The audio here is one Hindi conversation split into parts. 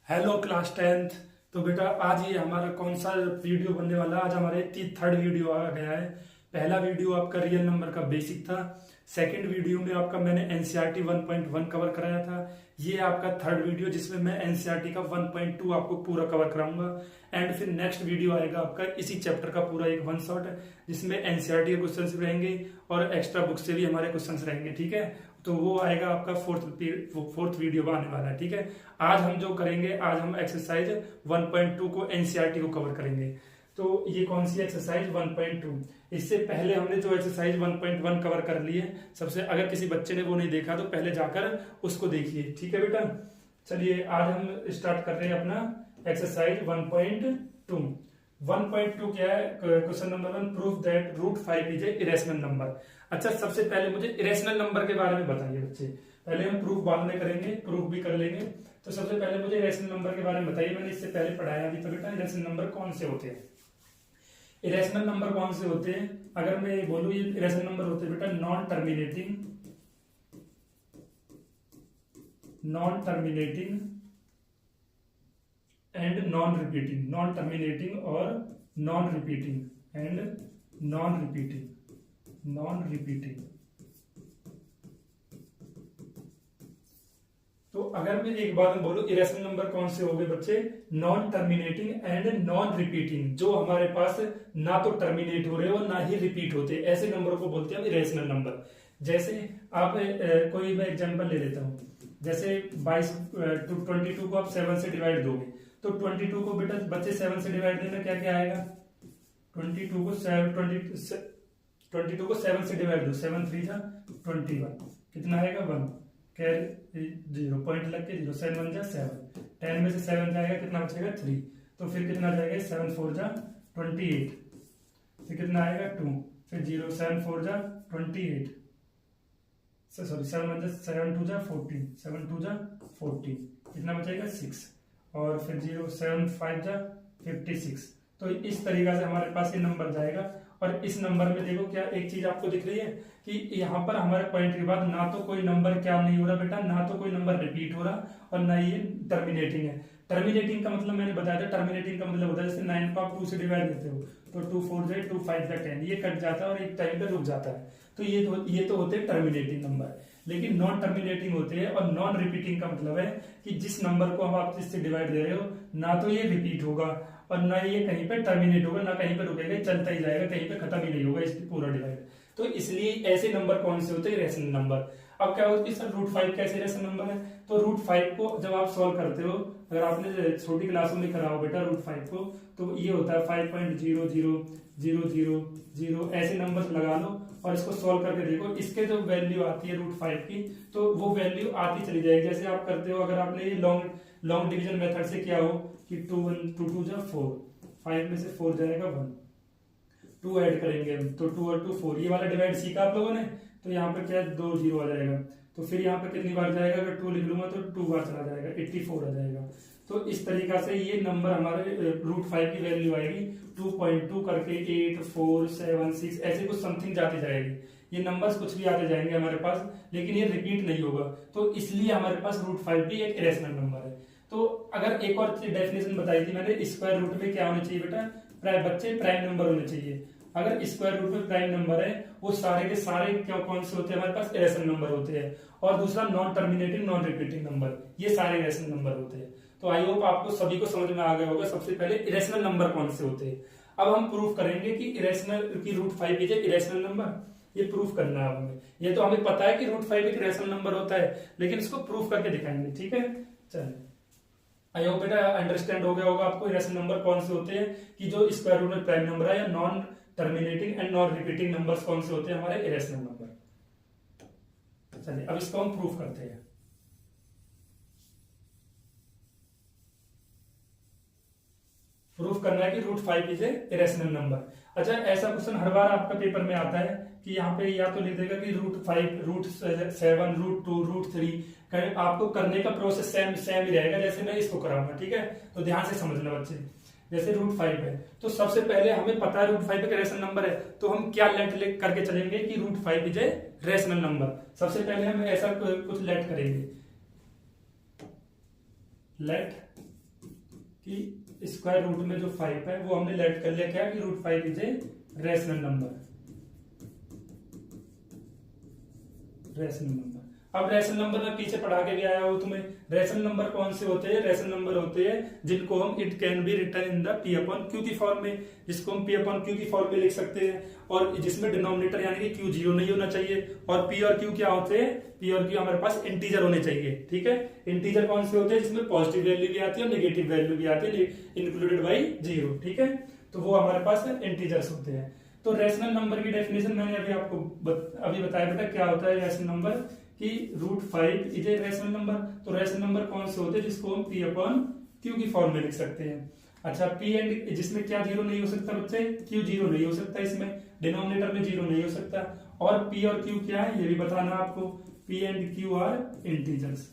Hello class 10th। तो बेटा आज ये हमारा कौन सा वीडियो बनने वाला है? आज हमारे थर्ड वीडियो आ गया है। पहला वीडियो आपका रियल नंबर का बेसिक था। सेकंड वीडियो में आपका मैंने एनसीईआरटी 1.1 कवर कराया था। ये आपका थर्ड वीडियो जिसमें मैं एनसीईआरटी का 1.2 आपको पूरा कवर कराऊंगा। एंड फिर नेक्स्ट वीडियो आएगा आपका इसी चैप्टर का पूरा एक वन शॉट, जिसमें एनसीईआरटी के क्वेश्चंस भी रहेंगे और एक्स्ट्रा बुक से भी हमारे क्वेश्चंस रहेंगे। ठीक है, तो वो आएगा आपका फोर्थ वीडियो आने वाला है। ठीक है, आज हम जो करेंगे, आज हम एक्सरसाइज 1.2 को एनसीईआरटी को कवर करेंगे। तो ये कौन सी एक्सरसाइज 1.2? इससे पहले हमने जो एक्सरसाइज 1.1 कवर कर ली है, सबसे अगर किसी बच्चे ने वो नहीं देखा तो पहले जाकर उसको देखिए। ठीक है बेटा, चलिए आज हम स्टार्ट कर रहे हैं अपना एक्सरसाइज 1.2। 1.2 क्या है? Question number 1, proof that root 5 is a irrational number. अच्छा, सबसे पहले मुझे इरेशनल नंबर के बारे में बताइए बच्चे। पहले हम प्रूफ बाद में करेंगे, प्रूफ भी कर लेंगे। तो सबसे पहले मुझे इरेशनल नंबर के बारे में बताइए। मैंने इससे पहले पढ़ाया अभी तो बेटा, इरेशनल नंबर कौन से होते हैं? इरेशनल नंबर कौन से होते हैं? अगर मैं बोलूं ये इरेशनल नंबर होते हैं बेटा non terminating and non repeating. Non terminating और non repeating and non repeating. तो अगर मैं एक बात में बोलूं इरेशनल नंबर कौन से हो गए बच्चे? Non terminating and non repeating, जो हमारे पास ना तो टर्मिनेट हो रहे हो ना ही रिपीट होते, ऐसे नंबर को बोलते हैं हम इरेशनल नंबर। जैसे आप कोई मैं एग्जांपल ले लेता हूं, जैसे 22 को आप 7 से डिवाइड दोगे तो 22 को बेटा बच्चे 7 से डिवाइड देना क्या क्या आएगा? 22 को 7 से डिवाइड दो, 7 3 जा 21, कितना आएगा? 1। कैरी 0, पॉइंट लग के 0, 7 1 जा 7, 10 में से 7 जाएगा, कितना बचेगा? 3। तो फिर कितना जाएगा? 7 4 जा 28, फिर कितना आएगा? 2, फिर 0 7 4 जा 28, सॉरी 7 2 जा 14, 7 2 जा 14, कितना बचेगा? 6, और फिर 0 7 5 जा 56। तो इस तरीका से हमारे पास ये नंबर जाएगा। और इस नंबर में देखो क्या एक चीज आपको दिख रही है कि यहाँ पर हमारे पॉइंट के बाद ना तो कोई नंबर क्या नहीं हो रहा बेटा, ना तो कोई नंबर रिपीट हो रहा और ना ये टर्मिनेटिंग है। टर्मिनेटिंग का मतलब मैंने बताया था, टर्मिनेटिंग का मतलब होता है जैसे 9 को आप 2 से डिवाइड देते हो तो 2 4 जाए 2 5 जा 10, ये कट जाता है और एक टाइम पे रुक जाता है। तो ये तो होते हैं टर्मिनेटिंग नंबर। लेकिन नॉन टर्मिनेटिंग होते हैं और नॉन रिपीटिंग का मतलब है कि जिस नंबर को हम आप इससे डिवाइड दे रहे हो ना तो ये रिपीट होगा और ना ये कहीं पे टर्मिनेट होगा, ना कहीं पे रुकेगा, चलता ही जाएगा, कहीं पे खत्म ही नहीं होगा इसकी पूरा डिवाइड। तो इसलिए ऐसे नंबर कौन से होते हैं? Irrational number. अब क्या होता है सर रूट 5 कैसे इरेशनल नंबर है? तो रूट 5 को जब आप सॉल्व करते हो, अगर आपने छोटी क्लासों में करा हो बेटा रूट 5 को, तो ये होता है 5.000000 ऐसे नंबर लगा लो और इसको सॉल्व करके देखो। इसके जो वैल्यू आती है रूट 5 की, तो वो वैल्यू आती चली जाएगी। जैसे आप करते हो, अगर आपने ये लॉन्ग डिवीजन मेथड से किया हो कि 2 जा 4, 5 में से 4 जाएगा 1, 2 ऐड करेंगे तो 2 और 2 4, ये वाला डिवाइड सीखा आप लोगों ने। तो यहाँ पर क्या है 2 0 आ जाएगा, तो फिर यहाँ पर कितनी बार जाएगा? अगर 2 लिख लूंगा तो 2 बार चला जाएगा, 84 आ जाएगा। तो इस तरीका से ये नंबर हमारे रूट 5 की वैल्यू आएगी 2.2 करके 8 4 7 6 ऐसे कुछ समथिंग जाती जाएगी। ये नंबर्स कुछ भी आते जाएंगे हमारे पास, लेकिन ये रिपीट नहीं होगा। तो इसलिए हमारे पास रूट 5 भी एक इरेशनल नंबर है। तो अगर एक और डेफिनेशन बताई थी मैंने, स्क्वायर रूट में क्या होना चाहिए बेटा? बच्चे प्राइम नंबर होने चाहिए। अगर स्क्वायर रूट में प्राइम नंबर है, वो सारे के सारे क्या कौन से होते हैं हमारे पास? इरेशनल नंबर होते हैं। और दूसरा non terminating non repeating number, ये सारे इरेशनल नंबर होते हैं। तो आई होप आपको सभी को समझ में आ गया होगा सबसे पहले इरेशनल नंबर कौन से होते हैं। अब हम प्रूफ करेंगे कि इरेशनल की रूट 5 इज इरेशनल नंबर। ये प्रूफ करना है हमें। ये तो हमें पता है कि रूट 5 एक इरेशनल नंबर होता है, लेकिन इसको प्रूफ करके दिखाएंगे। ठीक है, चलिए आई होप बेटा अंडरस्टैंड हो गया होगा आपको इरेशनल नंबर कौन से होते हैं, कि जो स्क्वायर रूट में प्राइम नंबर है, या non terminating and non repeating numbers कौन से होते हैं हमारे इरेशनल नंबर। चलिए अब इसको हम प्रूफ करते हैं। प्रूफ करना है कि root 5 is a irrational number. अच्छा, ऐसा क्वेश्चन हर बार आपका पेपर में आता है कि यहाँ पे या तो लिख देगा कि रूट 5 रूट 7 रूट 2 रूट 3। आपको करने का प्रोसेस सेम ही रहेगा जैसे मैं इसको कराऊंगा। ठीक है, तो ध्यान से समझना बच्चे। जैसे रूट 5 है तो सबसे पहले हमें पता है रूट 5 का रेशनल नंबर है, तो हम क्या लेट करके चलेंगे कि root 5 is a rational number. सबसे पहले हम ऐसा कुछ लेट करेंगे, लेट कि स्क्वायर रूट में जो 5 है वो हमने लेट कर लिया क्या कि √5 is a rational number. Rational number, अब रैशनल नंबर में पीछे पढ़ा के भी आया हो तुम्हें। रैशनल नंबर कौन से होते हैं? रैशनल नंबर होते हैं जिनको हम it can be written in the p upon q की फॉर्म में, जिसको हम p अपॉन q की फॉर्म में लिख सकते हैं, और जिसमें डिनोमिनेटर यानी कि q 0 नहीं होना चाहिए। और p और q क्या होते हैं? p और q हमारे पास इंटीजर होने चाहिए, ठीक है। इंटीजर कौन से होते हैं? जिसमें पॉजिटिव वैल्यू भी आती है और नेगेटिव वैल्यू भी आती है, इंक्लूडेड बाई 0, ठीक है। तो वो हमारे पास इंटीजर्स होते हैं। तो रैशनल नंबर की डेफिनेशन मैंने अभी आपको अभी बताया बेटा क्या होता है रैशनल नंबर, कि √5 इज ए रैशनल नंबर। तो रैशनल नंबर कौन से होते हैं? जिसको हम p अपॉन q की फॉर्म में लिख सकते हैं। अच्छा, p एंड जिसमें क्या 0 नहीं हो सकता बच्चे? q 0 नहीं हो सकता, इसमें डिनोमिनेटर में 0 नहीं हो सकता। और p और q क्या है ये भी बताना आपको। p and q are integers,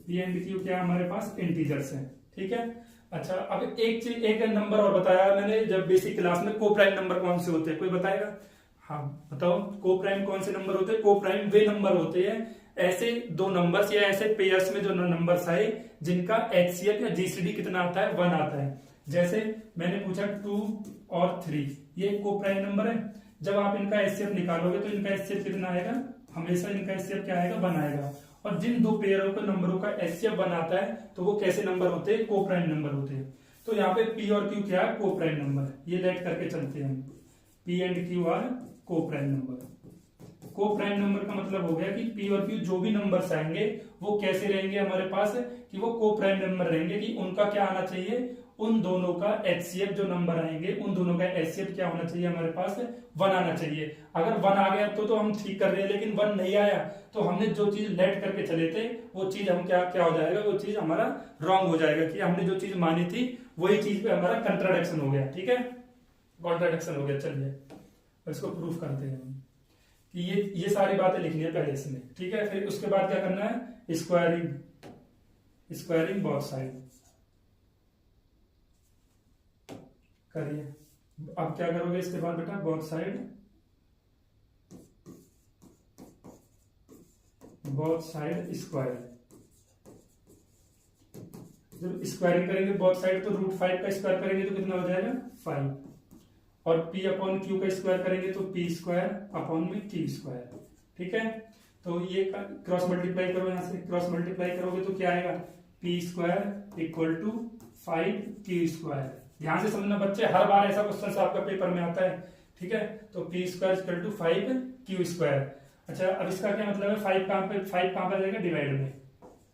p and q क्या हमारे पास इंटीजर्स है, ठीक है। अच्छा, अब एक चीज, एक नंबर और बताया मैंने जब बेसिक क्लास में, को प्राइम नंबर कौन से होते हैं? कोई बताएगा? हाँ बताओ, को प्राइम कौन से नंबर होते हैं? को प्राइम वे नंबर होते हैं, ऐसे दो नंबर्स या ऐसे पेयर्स में जो नंबर्स आए जिनका एचसीएफ या जीसीडी कितना आता है? 1 आता है। जैसे मैंने पूछा 2 और 3, ये को प्राइम नंबर है। जब आप इनका एचसीएफ निकालोगे तो इनका एचसीएफ कितना आएगा? हमेशा इनका एचसीएफ क्या आएगा? 1 आएगा। और जिन दो पेयरों के नंबरों का एचसीएफ 1 आता है तो वो कैसे नंबर होते हैं? को प्राइम नंबर होते हैं। तो यहाँ पे पी और क्यू क्या है? को प्राइम नंबर। ये लेट करके चलते हैं हम, पी एंड क्यू आर को प्राइम नंबर। को प्राइम नंबर का मतलब हो गया कि पी और क्यू जो भी नंबर्स आएंगे वो कैसे रहेंगे हमारे पास, कि वो को प्राइम नंबर रहेंगे, कि उनका क्या आना चाहिए? उन दोनों का एचसीएफ जो नंबर आएंगे उन दोनों का एचसीएफ क्या होना चाहिए हमारे पास? 1 आना चाहिए। अगर 1 आ गया तो हम ठीक कर रहे हैं, लेकिन 1 नहीं आया तो हमने जो चीज लेट करके चले थे वो चीज हम क्या हो जाएगा? वो चीज हमारा रॉन्ग हो जाएगा, कि हमने जो चीज मानी थी वही चीज पे हमारा कंट्राडिक्शन हो गया, ठीक है। कॉन्ट्राडिक्शन हो गया। चलिए इसको प्रूफ करते हैं कि ये सारी बातें लिखनी है पहले इसमें, ठीक है। फिर उसके बाद क्या करना है? स्क्वायरिंग बोथ साइड करिए। अब क्या करोगे इसके बाद बेटा? Both side square. जब स्क्वायरिंग करेंगे बोथ साइड तो √5 का स्क्वायर करेंगे तो कितना हो जाएगा? 5। और p अपॉन q का स्क्वायर करेंगे तो p स्क्वायर अपॉन में q स्क्वायर, ठीक है। तो ये क्रॉस मल्टीप्लाई करो, यहां से क्रॉस मल्टीप्लाई करोगे तो क्या आएगा? p square equal to 5q square. ध्यान से समझना बच्चे, हर बार ऐसा क्वेश्चन आपका पेपर में आता है, ठीक है। तो p square equal to 5q square. अच्छा, अब इसका क्या मतलब है? 5 कहां पर जाएगा? डिवाइड में।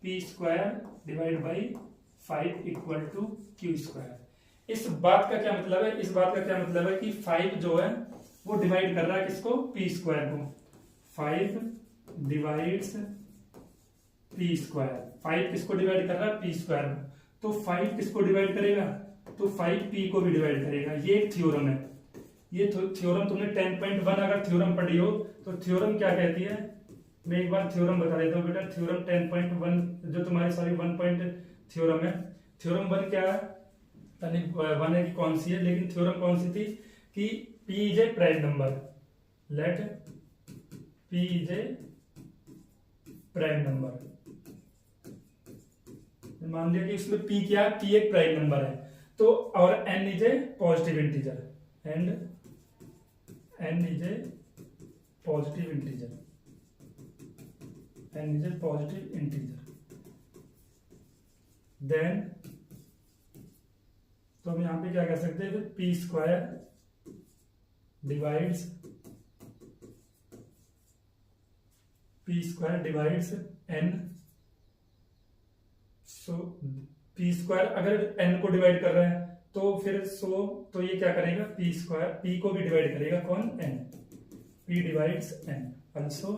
p square divide by 5 equal to q square. इस बात का क्या मतलब है? इस बात का क्या मतलब है कि 5 जो है वो डिवाइड कर रहा है किसको? p स्क्वायर को। 5 डिवाइड्स p स्क्वायर। 5 किसको डिवाइड कर रहा है? p स्क्वायर को। तो 5 किसको डिवाइड करेगा? तो 5 p को भी डिवाइड करेगा। ये एक थ्योरम है। ये थ्योरम तुमने 10.1 अगर थ्योरम पढ़ी हो तो थ्योरम क्या कहती है? मैं एक बार थ्योरम बता देता हूँ बेटा। थ्योरम 10.1 जो तुम्हारे सॉरी 1 पॉइंट थ्योरम है। थ्योरम 1 क्या है? वन है कि कौन सी है, लेकिन थ्योरम कौन सी थी? कि p is a prime number. Let p is a prime number. मान लिया कि इसमें p क्या है? p एक प्राइम नंबर है। तो और n is a positive integer, and n is a positive integer, n is a positive integer. Then तो हम यहां पे क्या कह सकते हैं? p square divides n। So p square अगर n को डिवाइड कर रहा है तो फिर तो ये क्या करेगा? p स्क्वायर p को भी डिवाइड करेगा। कौन? n। p divides n, also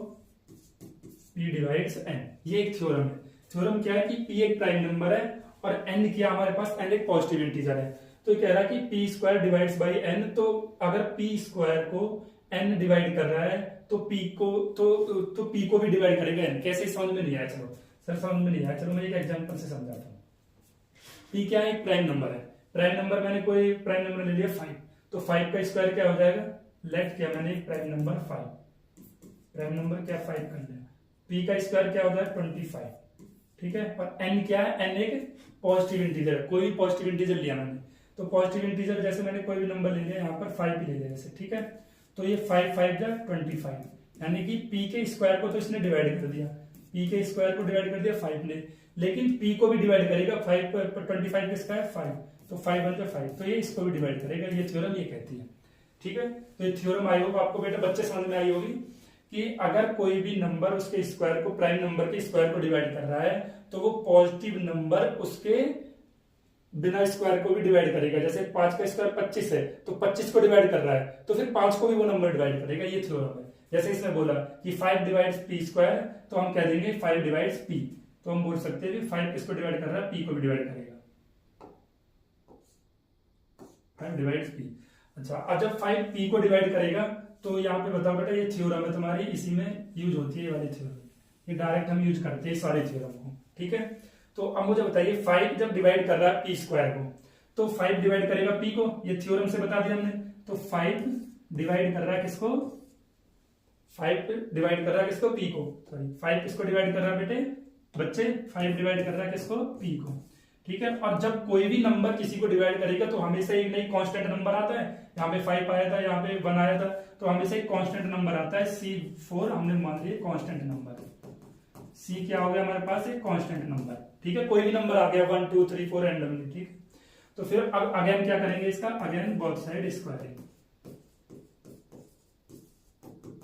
p divides n। ये एक थ्योरम है। थ्योरम क्या है? कि p एक प्राइम नंबर है और n क्या हमारे पास? n एक पॉजिटिव इंटीजर है। तो कह रहा है कि p square divides by n। तो अगर p स्क्वायर को n डिवाइड कर रहा है तो p को भी डिवाइड करेगा n। कैसे? समझ में नहीं आया? चलो सर समझ में नहीं आया, चलो मैं एक एग्जांपल से समझाता हूँ। p क्या है? एक प्राइम नंबर है। प्राइम नंबर मैंने कोई प्राइम नंबर ले लिया 5, तो 5 का स्क्वायर क्या हो जाएगा? लेट किया मैंने एक प्राइम नंबर 5, प्राइम नंबर क्या 5 कर लिया। p का स्क्वायर क्या होता है? 25। ठीक है। और n क्या है, n एक पॉजिटिव इंटीजर, कोई भी पॉजिटिव इंटीजर लिया मैंने, तो पॉजिटिव इंटीजर जैसे मैंने कोई भी नंबर ले लिया, यहाँ पर 5 ले लिया जैसे, ठीक है। तो ये 5 5 जा 25, यानी कि p के स्क्वायर को तो इसने डिवाइड कर दिया, p के स्क्वायर को डिवाइड कर दिया 5 ने, लेकिन p को भी डिवाइड करेगा 5 पर 25 के स्क्वायर 5, तो 5 1 5, तो ये इसको भी डिवाइड करेगा, ये थ्योरम ये कहती है, ठीक है। तो ये थ्योरम आई होगा आपको बेटा बच्चे समझ में आई होगी कि अगर कोई भी नंबर उसके स्क्वायर को, प्राइम नंबर के स्क्वायर को डिवाइड कर रहा है, तो वो पॉजिटिव नंबर उसके बिना स्क्वायर को भी डिवाइड करेगा। जैसे 5 का स्क्वायर 25 है, तो 25 को डिवाइड कर रहा है, तो फिर 5 को भी वो नंबर डिवाइड करेगा, ये थ्योरम है। जैसे इसने बोला कि 5 डिवाइड्स p स्क्वायर, तो हम कह देंगे 5 डिवाइड्स p, तो हम बोल सकते हैं कि 5 किसको डिवाइड कर रहा है, p को भी डिवाइड करेगा, 5 डिवाइड्स p। अच्छा, अब जब 5 p को डिवाइड करेगा, तो यहाँ पे बताओ बेटा ये थ्योरम है तुम्हारी, इसी में यूज होती है ये वाली थ्योरम, ये डायरेक्ट हम यूज करते हैं सारे थ्योरम को, ठीक है। तो अब मुझे बताइए 5 जब डिवाइड कर रहा है p स्क्वायर को, तो 5 डिवाइड करेगा p को, ये थ्योरम से बता दिया हमने। तो 5 डिवाइड कर रहा है किसको, 5 डिवाइड कर रहा है किसको, p को, सॉरी 5 किसको डिवाइड कर रहा है बेटे बच्चे, 5 डिवाइड कर रहा है किसको, p को, ठीक है। और जब कोई भी नंबर किसी को डिवाइड करेगा तो हमेशा एक नई कांस्टेंट नंबर आता है, यहाँ पे 5 आया था, यहाँ पे 1 आया था, तो हमेशा एक कांस्टेंट नंबर आता है, C4 हमने मान लिया कांस्टेंट नंबर, C क्या हो गया हमारे पास, एक कांस्टेंट नंबर, ठीक है। कोई भी नंबर आ गया 1 2 3 4 रैंडमली, ठीक। तो फिर अब अगेन क्या करेंगे इसका, again both side squaring,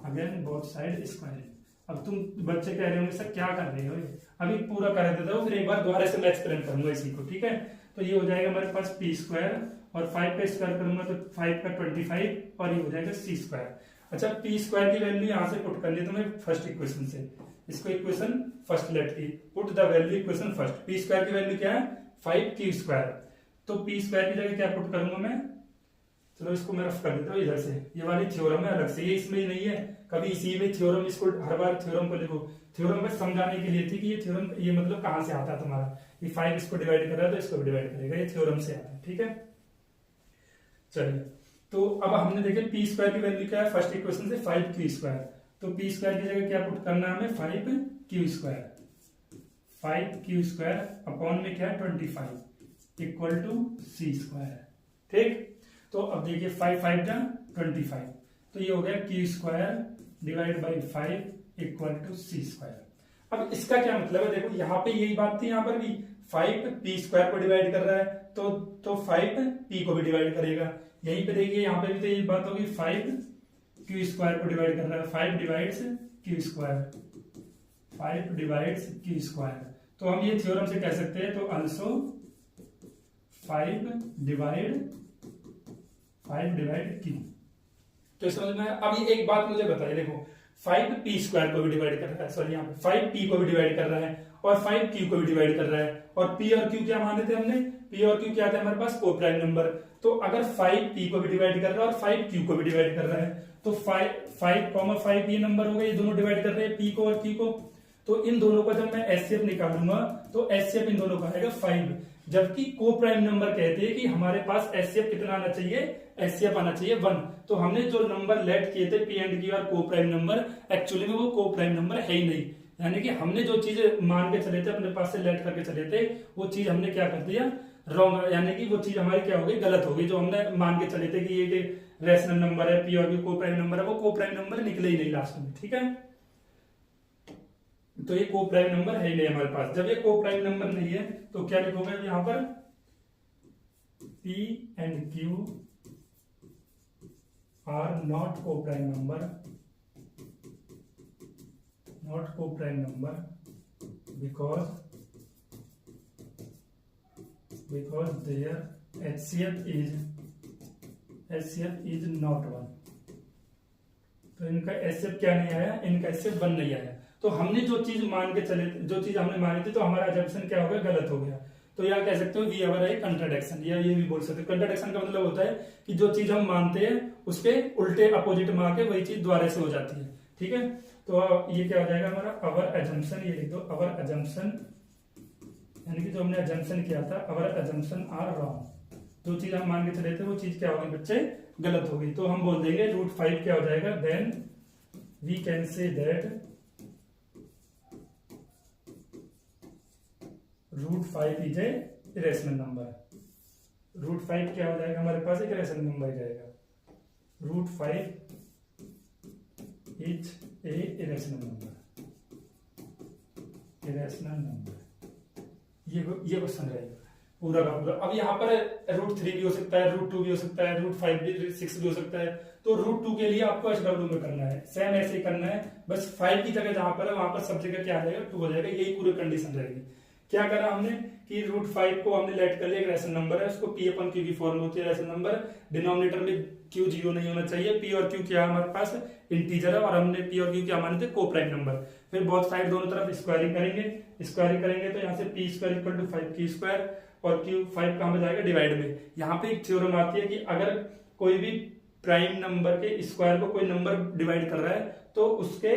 again both side squaring. अब तुम बच्चे कह रहे होंगे सर क्या कर रहे हो, अभी पूरा कर देता हूँ, फिर एक बार दोबारा से मैं एक्सप्लेन करूंगा इसी को, ठीक है। तो ये हो जाएगा हमारे पास p स्क्वायर, और 5 का स्क्वायर करूंगा तो 5 का 25, और ये हो जाएगा c स्क्वायर। अच्छा, p स्क्वायर की वैल्यू यहाँ से पुट कर ली तुम्हें फर्स्ट इक्वेशन से, इसको इक्वेशन फर्स्ट लेट की, put the value equation first. p square की वैल्यू क्या है, 5q स्क्वायर, तो p स्क्वायर की जगह क्या पुट करूंगा मैं, चलो इसको मैं रफ कर देता हूँ इधर से, ये वाली थ्योरम है अलग से, ये इसमें ही नहीं है, कभी इसी में थ्योरम, इसको हर बार थ्योरम को लिखो, थ्योरम बस समझाने के लिए थी कि ये थ्योरम ये मतलब कहां से आता है तुम्हारा, ये 5 इसको डिवाइड कर रहा है तो इसको भी डिवाइड करेगा, ये थ्योरम से आता है, ठीक है। चलिए, तो अब हमने देखे p स्क्वायर की वैल्यू क्या है, फर्स्ट इक्वेशन से 5q स्क्वायर, तो p स्क्वायर की जगह क्या पुट करना है हमें, 5q square, 5q square upon में क्या है 25 इक्वल टू c स्क्वायर, ठीक। तो अब देखिए 5 5 जा 25, तो ये हो गया q square divide by 5 equal to c square. अब इसका क्या मतलब है, देखो यहाँ पे यही बात थी, यहाँ पर भी 5 p स्क्वायर को डिवाइड कर रहा है, तो 5 p को भी डिवाइड करेगा, यहीं पे देखिए यहाँ पे भी तो यही बात होगी, 5 q स्क्वायर को डिवाइड कर रहा है, 5 divides q square, 5 divides q square, तो हम ये थ्योरम से कह सकते हैं, तो अल्सो 5 डिवाइड q। तो समझ में, अब ये एक बात मुझे बताइए, देखो 5 p स्क्वायर को भी डिवाइड कर रहा है, सॉरी यहाँ पे 5 p को भी डिवाइड कर रहा है, और 5 q को भी डिवाइड कर रहा है, और p और q क्या माने थे हमने, p और q क्या था हमारे पास, को प्राइम नंबर। तो अगर 5 p को भी डिवाइड कर रहा है और 5 q को भी डिवाइड कर रहा है, तो 5 ये नंबर हो गए, ये दोनों डिवाइड कर रहे हैं p को और q को, तो इन दोनों का जब मैं एचसीएफ निकालूंगा तो एचसीएफ इन दोनों का आएगा 5, जबकि को प्राइम नंबर कहते हैं कि हमारे पास एचसीएफ कितना आना चाहिए, एचसीएफ आना चाहिए 1। तो हमने जो नंबर लेट किए थे पी एंड क्यू और को प्राइम नंबर, एक्चुअली में वो को प्राइम नंबर है ही नहीं, यानी कि हमने जो चीज मान के चले थे, अपने पास से लेट करके चले थे, वो चीज हमने क्या कर दिया, रॉन्ग, यानी कि वो चीज हमारी क्या हो गई, गलत हो गई। जो हमने मान के चले थे कि ये रेशनल नंबर है, पी और क्यू को प्राइम नंबर है, वो को प्राइम नंबर निकले ही नहीं लास्ट में, ठीक है। तो ये को प्राइम नंबर है ही नहीं हमारे पास। जब ये को प्राइम नंबर नहीं है तो क्या लिखोगे यहां पर, P and Q are not co-prime number, not co-prime number because their HCF is not 1। तो इनका HCF क्या नहीं आया, इनका HCF 1 नहीं आया। तो हमने जो चीज मान के चले, जो चीज हमने मानी थी, तो हमारा अजम्पशन क्या हो गया, गलत हो गया। तो यह कह सकते हो वी आवर है कंट्राडिक्शन, या ये भी बोल सकते हो। कंट्राडिक्शन का मतलब होता है कि जो चीज हम मानते हैं उसके उल्टे अपोजिट में आके वही चीज दोबारा से हो जाती है, ठीक है। तो ये क्या हो जाएगा हमारा, अवर अजम्पशन, ये लिख दो अवर अजम्पशन, यानी कि जो हमने अजम्पशन किया था, अवर अजम्पशन आर रॉन्ग, जो चीज हम मान के चले थे वो चीज क्या होगी बच्चे, गलत होगी। तो हम बोल देंगे √5 क्या हो जाएगा, then we can say that root 5 is a irrational number. Root 5 क्या हो जाएगा हमारे पास, एक इरेशनल नंबर जाएगा। Root 5 is a irrational number, irrational number. ये क्वेश्चन रहेगा पूरा का पूरा। अब यहाँ पर रूट 3 भी हो सकता है, रूट 2 भी हो सकता है, रूट 5 भी 6 भी हो सकता है। तो रूट 2 के लिए आपको SW में करना है, सेम ऐसे ही करना है, बस 5 की जगह जहां पर है वहां पर सब जगह क्या आ जाएगा, 2 हो जाएगा। यही पूरी कंडीशन रहेगी। क्या करा हमने कि रूट 5 को हमने लेट कर लिया, एक रैशनल नंबर है, उसको P/Q की फॉर्म होती है रैशनल नंबर। डिनोमिनेटर में Q 0 नहीं होना चाहिए। P और Q क्या है हमारे पास, इंटीजर है, और हमने P और Q क्या माने थे, को प्राइम नंबर। फिर बोथ साइड दोनों तरफ स्क्वायरिंग करेंगे, स्क्वायरिंग करेंगे तो यहाँ से P² इक्वल टू 5Q² और Q 5 कहां पे जाएगा, डिवाइड में। यहाँ पे एक थ्योरम आती है कि अगर कोई भी प्राइम नंबर के स्क्वायर को कोई नंबर डिवाइड कर रहा है तो उसके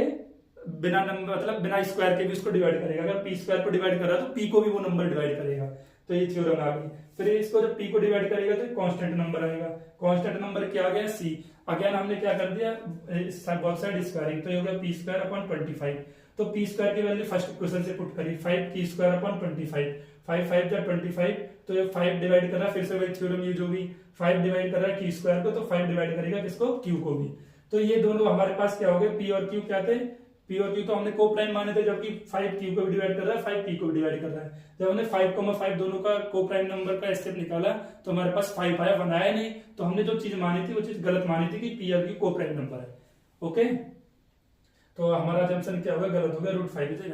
बिना नंबर मतलब बिना स्क्वायर के भी उसको डिवाइड करेगा। अगर P² को डिवाइड कर रहा है तो P को भी वो नंबर डिवाइड करेगा। तो ये थ्योरम आ गई। फिर इसको जब P को डिवाइड करेगा तो कांस्टेंट नंबर आएगा। कांस्टेंट नंबर क्या आ गया, C। अगेन हमने क्या कर दिया, बोथ साइड स्क्वायरिंग, तो ये हो गया P² तो P² की वैल्यू फर्स्ट इक्वेशन से पुट करी, 5P² 5 5 जा 25, तो ये 5 डिवाइड कर रहा है, फिर से वही थ्योरम यूज होगी। 5 डिवाइड कर रहा है Q² को, तो 5 डिवाइड करेगा किसको, Q को भी। तो ये दोनों हमारे पास क्या हो गए, P और Q क्या थे, P और Q तो हमने को प्राइम माने थे, जबकि 5 Q को भी डिवाइड कर रहा है, 5 P को भी डिवाइड कर रहा है। जब हमने 5,5 दोनों का को प्राइम नंबर का स्टेप निकाला तो हमारे पास 5 आया, 1 आया नहीं। तो हमने जो चीज मानी थी वो चीज गलत मानी थी कि P और Q को प्राइम नंबर है। ओके, तो हमारा जंक्शन क्या होगा, गलत हो गया, रूट 5 इज ए